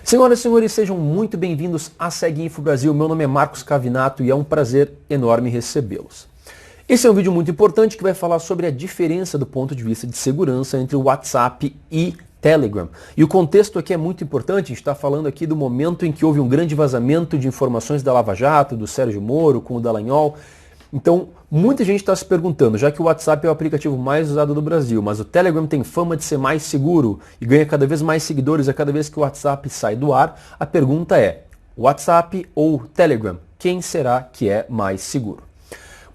Senhoras e senhores, sejam muito bem-vindos à Seguinfo Brasil. Meu nome é Marcos Cavinato e é um prazer enorme recebê-los. Esse é um vídeo muito importante que vai falar sobre a diferença do ponto de vista de segurança entre o WhatsApp e Telegram. E o contexto aqui é muito importante, a gente está falando aqui do momento em que houve um grande vazamento de informações da Lava Jato, do Sérgio Moro, com o Dallagnol. Então, muita gente está se perguntando, já que o WhatsApp é o aplicativo mais usado do Brasil, mas o Telegram tem fama de ser mais seguro e ganha cada vez mais seguidores a cada vez que o WhatsApp sai do ar, a pergunta é, WhatsApp ou Telegram? Quem será que é mais seguro?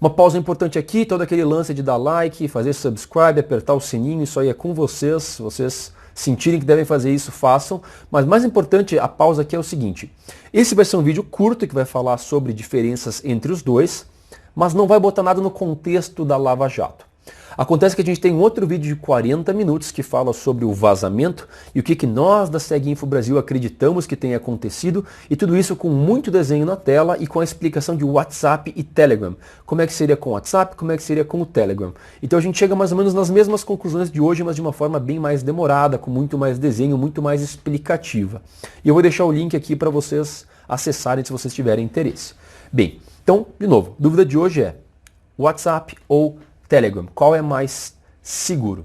Uma pausa importante aqui, todo aquele lance de dar like, fazer subscribe, apertar o sininho, isso aí é com vocês, vocês sentirem que devem fazer isso, façam. Mas mais importante, a pausa aqui é o seguinte, esse vai ser um vídeo curto que vai falar sobre diferenças entre os dois, mas não vai botar nada no contexto da Lava Jato. Acontece que a gente tem um outro vídeo de 40 minutos que fala sobre o vazamento e o que nós da Seguinfo Brasil acreditamos que tenha acontecido, e tudo isso com muito desenho na tela e com a explicação de WhatsApp e Telegram. Como é que seria com o WhatsApp, como é que seria com o Telegram. Então a gente chega mais ou menos nas mesmas conclusões de hoje, mas de uma forma bem mais demorada, com muito mais desenho, muito mais explicativa. E eu vou deixar o link aqui para vocês acessarem se vocês tiverem interesse. Bem, então, de novo, dúvida de hoje é WhatsApp ou Telegram? Qual é mais seguro?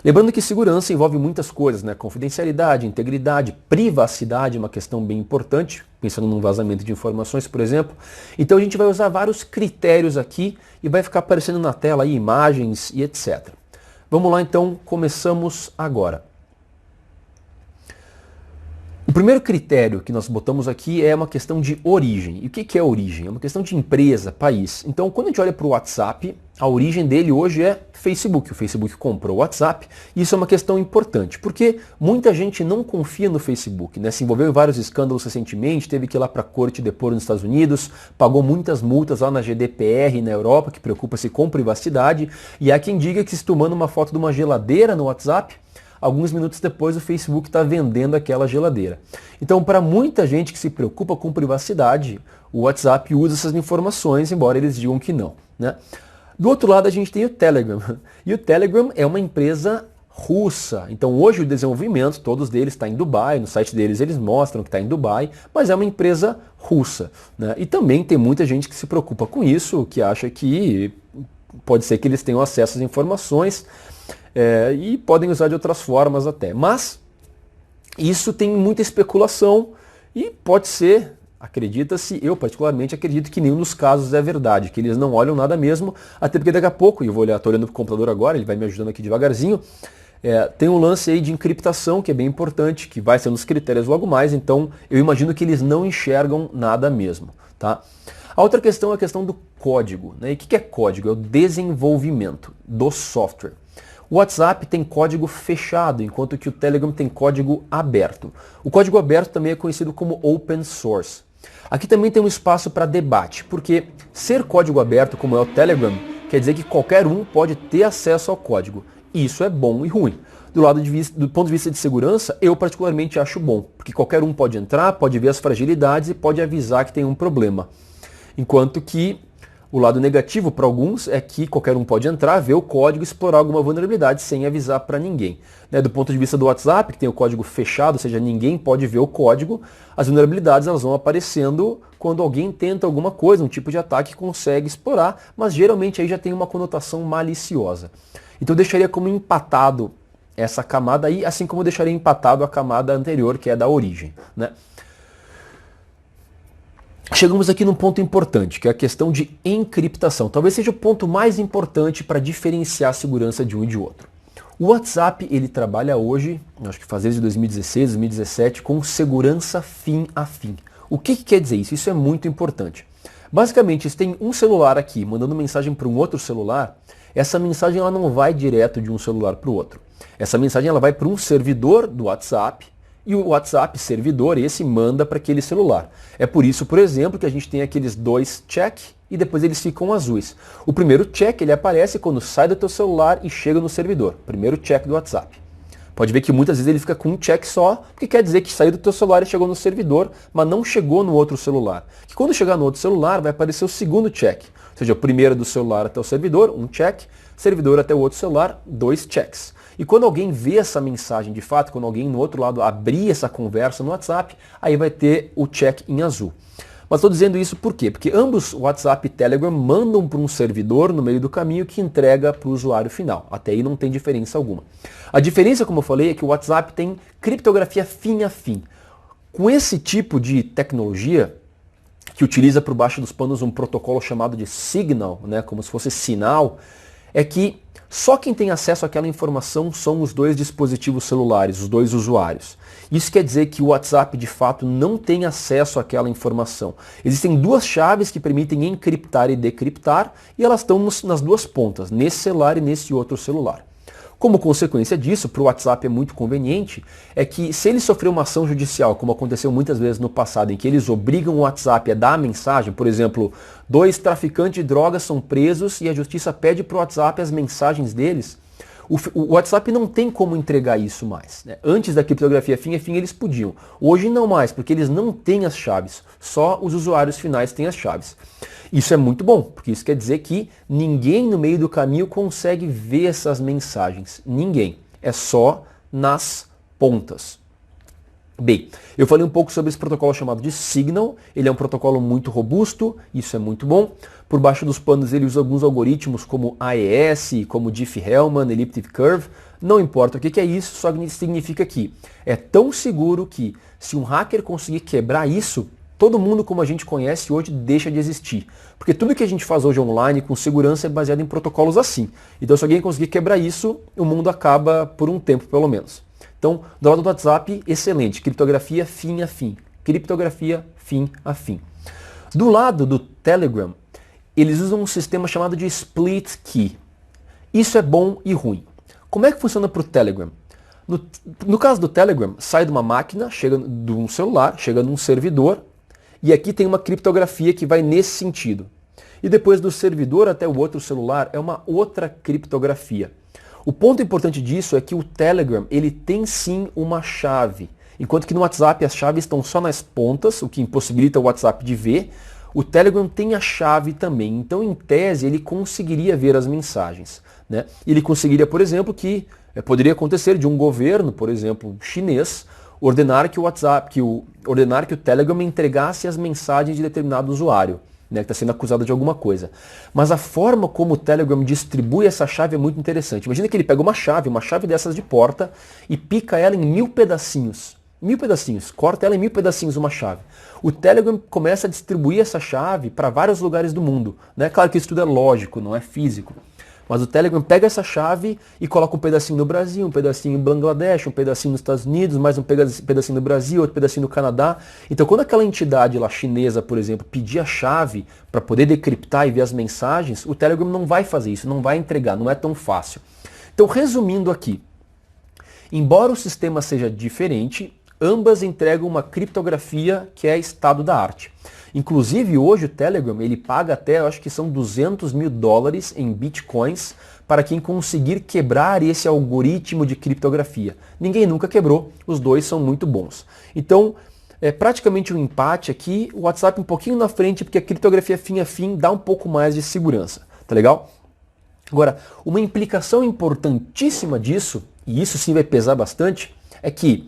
Lembrando que segurança envolve muitas coisas, né? Confidencialidade, integridade, privacidade é uma questão bem importante, pensando num vazamento de informações, por exemplo. Então a gente vai usar vários critérios aqui e vai ficar aparecendo na tela aí imagens e etc. Vamos lá então, começamos agora. O primeiro critério que nós botamos aqui é uma questão de origem. E o que é origem? É uma questão de empresa, país. Então, quando a gente olha para o WhatsApp, a origem dele hoje é Facebook. O Facebook comprou o WhatsApp e isso é uma questão importante, porque muita gente não confia no Facebook, né? Se envolveu em vários escândalos recentemente, teve que ir lá para a corte depor nos Estados Unidos, pagou muitas multas lá na GDPR na Europa, que preocupa-se com privacidade, e há quem diga que se tu manda uma foto de uma geladeira no WhatsApp, alguns minutos depois o Facebook está vendendo aquela geladeira. Então, para muita gente que se preocupa com privacidade, o WhatsApp usa essas informações, embora eles digam que não, né? Do outro lado, a gente tem o Telegram. E o Telegram é uma empresa russa. Então, hoje o desenvolvimento, todos deles está em Dubai, no site deles eles mostram que está em Dubai, mas é uma empresa russa, né? E também tem muita gente que se preocupa com isso, que acha que pode ser que eles tenham acesso às informações, e podem usar de outras formas até. Mas isso tem muita especulação e pode ser, acredita-se, eu particularmente acredito que nenhum dos casos é verdade, que eles não olham nada mesmo, até porque daqui a pouco, e eu vou olhar, estou olhando para o computador agora, ele vai me ajudando aqui devagarzinho, tem um lance aí de encriptação que é bem importante, que vai ser um dos critérios logo mais, então eu imagino que eles não enxergam nada mesmo, tá? A outra questão é a questão do código, né? E o que é código? É o desenvolvimento do software. O WhatsApp tem código fechado, enquanto que o Telegram tem código aberto. O código aberto também é conhecido como open source. Aqui também tem um espaço para debate, porque ser código aberto, como é o Telegram, quer dizer que qualquer um pode ter acesso ao código. Isso é bom e ruim. Do ponto de vista de segurança, eu particularmente acho bom, porque qualquer um pode entrar, pode ver as fragilidades e pode avisar que tem um problema. Enquanto que o lado negativo para alguns é que qualquer um pode entrar, ver o código e explorar alguma vulnerabilidade sem avisar para ninguém. Né? Do ponto de vista do WhatsApp, que tem o código fechado, ou seja, ninguém pode ver o código, as vulnerabilidades elas vão aparecendo quando alguém tenta alguma coisa, um tipo de ataque consegue explorar, mas geralmente aí já tem uma conotação maliciosa. Então eu deixaria como empatado essa camada aí, assim como eu deixaria empatado a camada anterior, que é da origem, né? Chegamos aqui num ponto importante, que é a questão de encriptação. Talvez seja o ponto mais importante para diferenciar a segurança de um e de outro. O WhatsApp, ele trabalha hoje, acho que faz desde 2016, 2017, com segurança fim a fim. O que quer dizer isso? Isso é muito importante. Basicamente, se tem um celular aqui mandando mensagem para um outro celular, essa mensagem ela não vai direto de um celular para o outro. Essa mensagem ela vai para um servidor do WhatsApp, e o WhatsApp servidor, esse manda para aquele celular. É por isso, por exemplo, que a gente tem aqueles dois check e depois eles ficam azuis. O primeiro check ele aparece quando sai do teu celular e chega no servidor. Primeiro check do WhatsApp. Pode ver que muitas vezes ele fica com um check só, porque quer dizer que saiu do teu celular e chegou no servidor, mas não chegou no outro celular. Que quando chegar no outro celular vai aparecer o segundo check. Ou seja, o primeiro do celular até o servidor, um check, servidor até o outro celular, dois checks. E quando alguém vê essa mensagem de fato, quando alguém no outro lado abrir essa conversa no WhatsApp, aí vai ter o check em azul. Mas estou dizendo isso por quê? Porque ambos, WhatsApp e Telegram, mandam para um servidor no meio do caminho que entrega para o usuário final. Até aí não tem diferença alguma. A diferença, como eu falei, é que o WhatsApp tem criptografia fim a fim. Com esse tipo de tecnologia, que utiliza por baixo dos panos um protocolo chamado de Signal, né, como se fosse sinal, é que só quem tem acesso àquela informação são os dois dispositivos celulares, os dois usuários. Isso quer dizer que o WhatsApp de fato não tem acesso àquela informação. Existem duas chaves que permitem encriptar e decriptar e elas estão nas duas pontas, nesse celular e nesse outro celular. Como consequência disso, para o WhatsApp é muito conveniente, é que se ele sofrer uma ação judicial, como aconteceu muitas vezes no passado, em que eles obrigam o WhatsApp a dar a mensagem, por exemplo, 2 traficantes de drogas são presos e a justiça pede para o WhatsApp as mensagens deles, o WhatsApp não tem como entregar isso mais, né? Antes da criptografia fim a fim eles podiam. Hoje não mais, porque eles não têm as chaves. Só os usuários finais têm as chaves. Isso é muito bom, porque isso quer dizer que ninguém no meio do caminho consegue ver essas mensagens. Ninguém. É só nas pontas. Bem, eu falei um pouco sobre esse protocolo chamado de Signal. Ele é um protocolo muito robusto, isso é muito bom. Por baixo dos panos ele usa alguns algoritmos como AES, como Diffie-Hellman, Elliptic Curve. Não importa o que é isso, só significa que é tão seguro que se um hacker conseguir quebrar isso, todo mundo como a gente conhece hoje deixa de existir. Porque tudo que a gente faz hoje online com segurança é baseado em protocolos assim. Então se alguém conseguir quebrar isso, o mundo acaba por um tempo pelo menos. Então, do lado do WhatsApp, excelente. Criptografia fim a fim. Criptografia fim a fim. Do lado do Telegram, eles usam um sistema chamado de Split Key. Isso é bom e ruim. Como é que funciona para o Telegram? No caso do Telegram, sai de uma máquina, chega de um celular, chega num servidor, e aqui tem uma criptografia que vai nesse sentido. E depois do servidor até o outro celular é uma outra criptografia. O ponto importante disso é que o Telegram ele tem sim uma chave. Enquanto que no WhatsApp as chaves estão só nas pontas, o que impossibilita o WhatsApp de ver, o Telegram tem a chave também. Então, em tese, ele conseguiria ver as mensagens, né? Ele conseguiria, por exemplo, poderia acontecer de um governo, por exemplo, chinês, ordenar que o Telegram entregasse as mensagens de determinado usuário, né, que está sendo acusado de alguma coisa. Mas a forma como o Telegram distribui essa chave é muito interessante. Imagina que ele pega uma chave dessas de porta, e pica ela em 1000 pedacinhos. 1000 pedacinhos, corta ela em 1000 pedacinhos uma chave. O Telegram começa a distribuir essa chave para vários lugares do mundo, né? Claro que isso tudo é lógico, não é físico. Mas o Telegram pega essa chave e coloca um pedacinho no Brasil, um pedacinho em Bangladesh, um pedacinho nos Estados Unidos, mais um pedacinho no Brasil, outro pedacinho no Canadá. Então quando aquela entidade lá chinesa, por exemplo, pedir a chave para poder decriptar e ver as mensagens, o Telegram não vai fazer isso, não vai entregar, não é tão fácil. Então resumindo aqui, embora o sistema seja diferente, ambas entregam uma criptografia que é estado da arte. Inclusive hoje o Telegram ele paga até, eu acho que são $200 mil em bitcoins para quem conseguir quebrar esse algoritmo de criptografia. Ninguém nunca quebrou, os dois são muito bons. Então é praticamente um empate aqui, o WhatsApp um pouquinho na frente porque a criptografia fim a fim dá um pouco mais de segurança, tá legal? Agora, uma implicação importantíssima disso, e isso sim vai pesar bastante, é que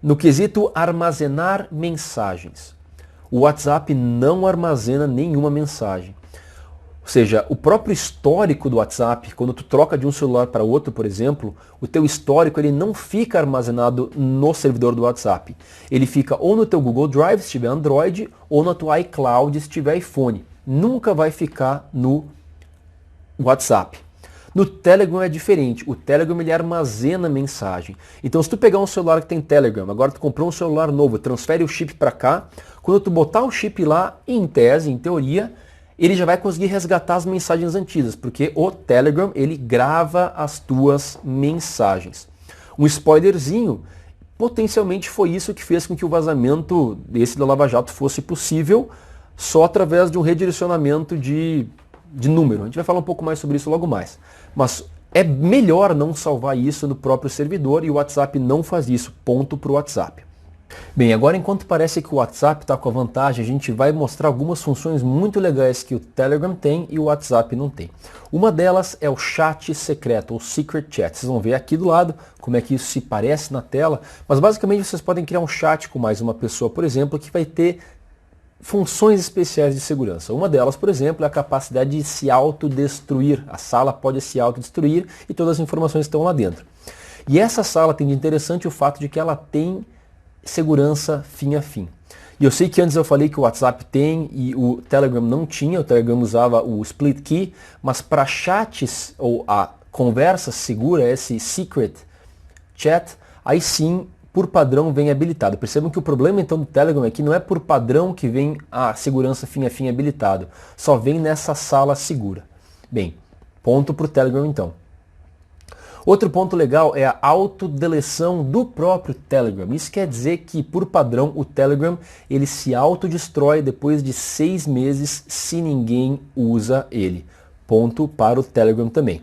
no quesito armazenar mensagens, o WhatsApp não armazena nenhuma mensagem. Ou seja, o próprio histórico do WhatsApp, quando tu troca de um celular para outro, por exemplo, o teu histórico ele não fica armazenado no servidor do WhatsApp. Ele fica ou no teu Google Drive, se tiver Android, ou no teu iCloud, se tiver iPhone. Nunca vai ficar no WhatsApp. No Telegram é diferente. O Telegram ele armazena mensagem. Então se tu pegar um celular que tem Telegram, agora tu comprou um celular novo, transfere o chip para cá, quando tu botar o chip lá, em tese, em teoria, ele já vai conseguir resgatar as mensagens antigas, porque o Telegram ele grava as tuas mensagens. Um spoilerzinho, potencialmente foi isso que fez com que o vazamento desse da Lava Jato fosse possível só através de um redirecionamento de número. A gente vai falar um pouco mais sobre isso logo mais. Mas é melhor não salvar isso no próprio servidor e o WhatsApp não faz isso. Ponto para o WhatsApp. Bem, agora enquanto parece que o WhatsApp está com a vantagem, a gente vai mostrar algumas funções muito legais que o Telegram tem e o WhatsApp não tem. Uma delas é o chat secreto, ou Secret Chat. Vocês vão ver aqui do lado como é que isso se parece na tela, mas basicamente vocês podem criar um chat com mais uma pessoa, por exemplo, que vai ter funções especiais de segurança. Uma delas, por exemplo, é a capacidade de se autodestruir. A sala pode se autodestruir e todas as informações estão lá dentro. E essa sala tem de interessante o fato de que ela tem segurança fim a fim. E eu sei que antes eu falei que o WhatsApp tem e o Telegram não tinha, o Telegram usava o Split Key, mas para chats ou a conversa segura, esse Secret Chat, aí sim, por padrão, vem habilitado. Percebam que o problema então do Telegram é que não é por padrão que vem a segurança fim a fim habilitado, só vem nessa sala segura. Bem, ponto para o Telegram então. Outro ponto legal é a autodeleção do próprio Telegram. Isso quer dizer que, por padrão, o Telegram ele se autodestrói depois de 6 meses se ninguém usa ele. Ponto para o Telegram também.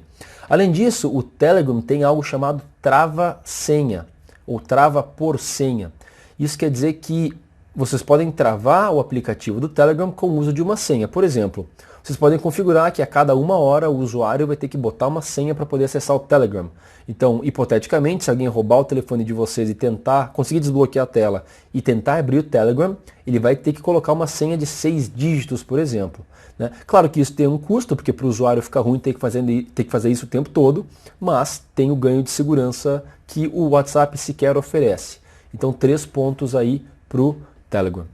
Além disso, o Telegram tem algo chamado trava-senha, ou trava por senha. Isso quer dizer que vocês podem travar o aplicativo do Telegram com o uso de uma senha. Por exemplo, vocês podem configurar que a cada 1 hora o usuário vai ter que botar uma senha para poder acessar o Telegram. Então, hipoteticamente, se alguém roubar o telefone de vocês e tentar conseguir desbloquear a tela e tentar abrir o Telegram, ele vai ter que colocar uma senha de 6 dígitos, por exemplo. Né? Claro que isso tem um custo, porque para o usuário fica ruim ter que fazer isso o tempo todo, mas tem o ganho de segurança que o WhatsApp sequer oferece. Então, 3 pontos aí para o Telegram.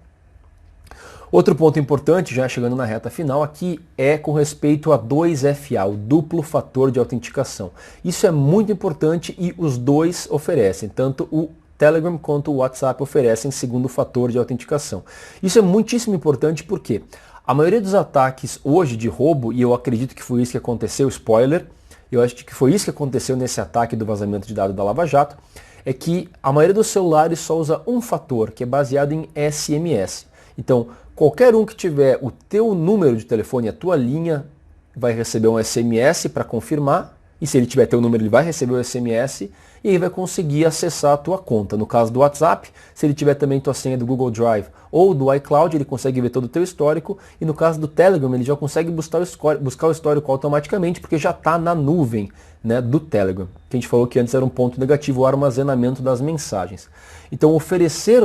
Outro ponto importante, já chegando na reta final aqui, é com respeito a 2FA, o duplo fator de autenticação. Isso é muito importante e os dois oferecem, tanto o Telegram quanto o WhatsApp oferecem segundo fator de autenticação. Isso é muitíssimo importante porque a maioria dos ataques hoje de roubo, e eu acredito que foi isso que aconteceu, spoiler, eu acho que foi isso que aconteceu nesse ataque do vazamento de dados da Lava Jato, é que a maioria dos celulares só usa um fator, que é baseado em SMS. Então, qualquer um que tiver o teu número de telefone, a tua linha, vai receber um SMS para confirmar, e se ele tiver teu número, ele vai receber o SMS, e aí vai conseguir acessar a tua conta. No caso do WhatsApp, se ele tiver também tua senha do Google Drive ou do iCloud, ele consegue ver todo o teu histórico, e no caso do Telegram, ele já consegue buscar o histórico automaticamente, porque já está na nuvem, né, do Telegram, que a gente falou que antes era um ponto negativo, o armazenamento das mensagens. Então, oferecer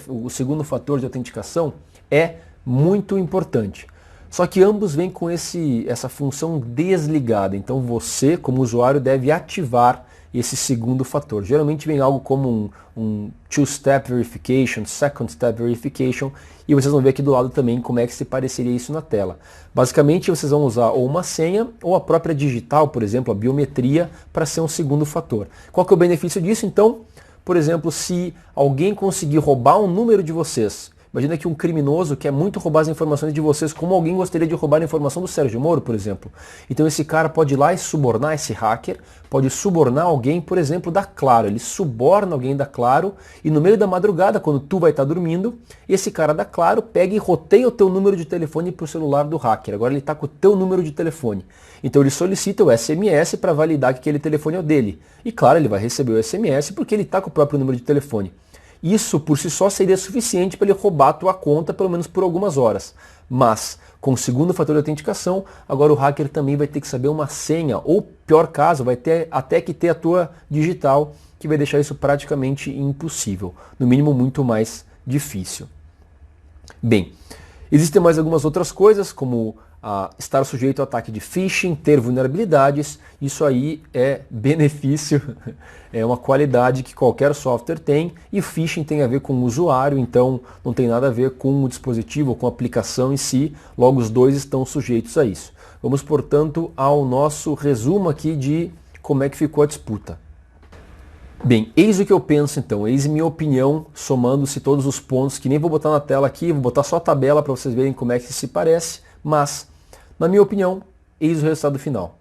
o segundo fator de autenticação é muito importante. Só que ambos vêm com essa função desligada. Então você, como usuário, deve ativar esse segundo fator. Geralmente vem algo como um two-step verification, second step verification, e vocês vão ver aqui do lado também como é que se pareceria isso na tela. Basicamente vocês vão usar ou uma senha ou a própria digital, por exemplo, a biometria, para ser um segundo fator. Qual que é o benefício disso? Então, por exemplo, se alguém conseguir roubar um número de vocês, imagina que um criminoso quer muito roubar as informações de vocês, como alguém gostaria de roubar a informação do Sérgio Moro, por exemplo. Então esse cara pode ir lá e subornar esse hacker, pode subornar alguém, por exemplo, da Claro. Ele suborna alguém da Claro e no meio da madrugada, quando tu vai estar dormindo, esse cara da Claro pega e roteia o teu número de telefone para o celular do hacker. Agora ele está com o teu número de telefone. Então ele solicita o SMS para validar que aquele telefone é o dele. E claro, ele vai receber o SMS porque ele está com o próprio número de telefone. Isso por si só seria suficiente para ele roubar a tua conta, pelo menos por algumas horas. Mas, com o segundo fator de autenticação, agora o hacker também vai ter que saber uma senha, ou pior caso, vai ter até que ter a tua digital, que vai deixar isso praticamente impossível. No mínimo, muito mais difícil. Bem, existem mais algumas outras coisas, como estar sujeito ao ataque de phishing, ter vulnerabilidades. Isso aí é benefício, é uma qualidade que qualquer software tem, e o phishing tem a ver com o usuário, então não tem nada a ver com o dispositivo ou com a aplicação em si, logo os dois estão sujeitos a isso. Vamos, portanto, ao nosso resumo aqui de como é que ficou a disputa. Bem, eis o que eu penso então, eis minha opinião, somando-se todos os pontos, que nem vou botar na tela aqui, vou botar só a tabela para vocês verem como é que se parece, mas, na minha opinião, eis o resultado final.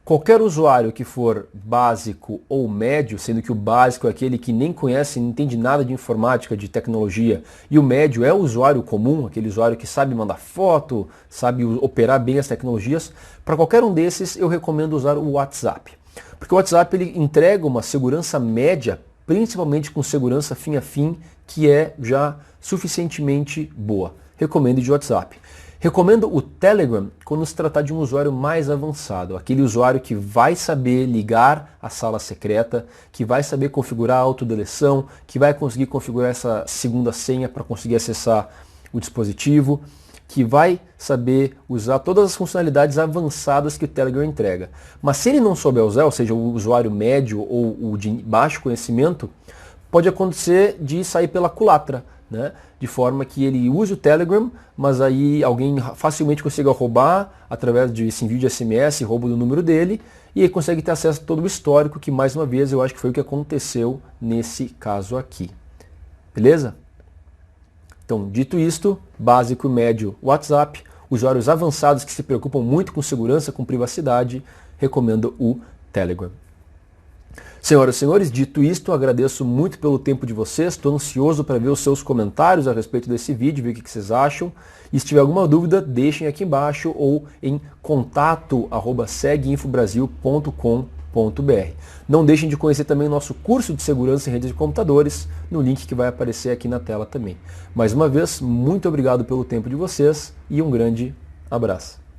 Qualquer usuário que for básico ou médio, sendo que o básico é aquele que nem conhece, não entende nada de informática, de tecnologia, e o médio é o usuário comum, aquele usuário que sabe mandar foto, sabe operar bem as tecnologias, para qualquer um desses eu recomendo usar o WhatsApp. Porque o WhatsApp ele entrega uma segurança média principalmente com segurança fim a fim, que é já suficientemente boa. Recomendo de WhatsApp. Recomendo o Telegram quando se tratar de um usuário mais avançado, aquele usuário que vai saber ligar a sala secreta, que vai saber configurar a autodeleção, que vai conseguir configurar essa segunda senha para conseguir acessar o dispositivo, que vai saber usar todas as funcionalidades avançadas que o Telegram entrega. Mas se ele não souber usar, ou seja, o usuário médio ou o de baixo conhecimento, pode acontecer de sair pela culatra, né? De forma que ele use o Telegram, mas aí alguém facilmente consiga roubar através desse envio de SMS, roubo do número dele, e aí consegue ter acesso a todo o histórico, que mais uma vez eu acho que foi o que aconteceu nesse caso aqui. Beleza? Então, dito isto, básico e médio WhatsApp, usuários avançados que se preocupam muito com segurança, com privacidade, recomendo o Telegram. Senhoras e senhores, dito isto, agradeço muito pelo tempo de vocês, estou ansioso para ver os seus comentários a respeito desse vídeo, ver o que vocês acham. E se tiver alguma dúvida, deixem aqui embaixo ou em contato@seguinfobrasil.com.br. Não deixem de conhecer também o nosso curso de segurança em redes de computadores, no link que vai aparecer aqui na tela também. Mais uma vez, muito obrigado pelo tempo de vocês e um grande abraço.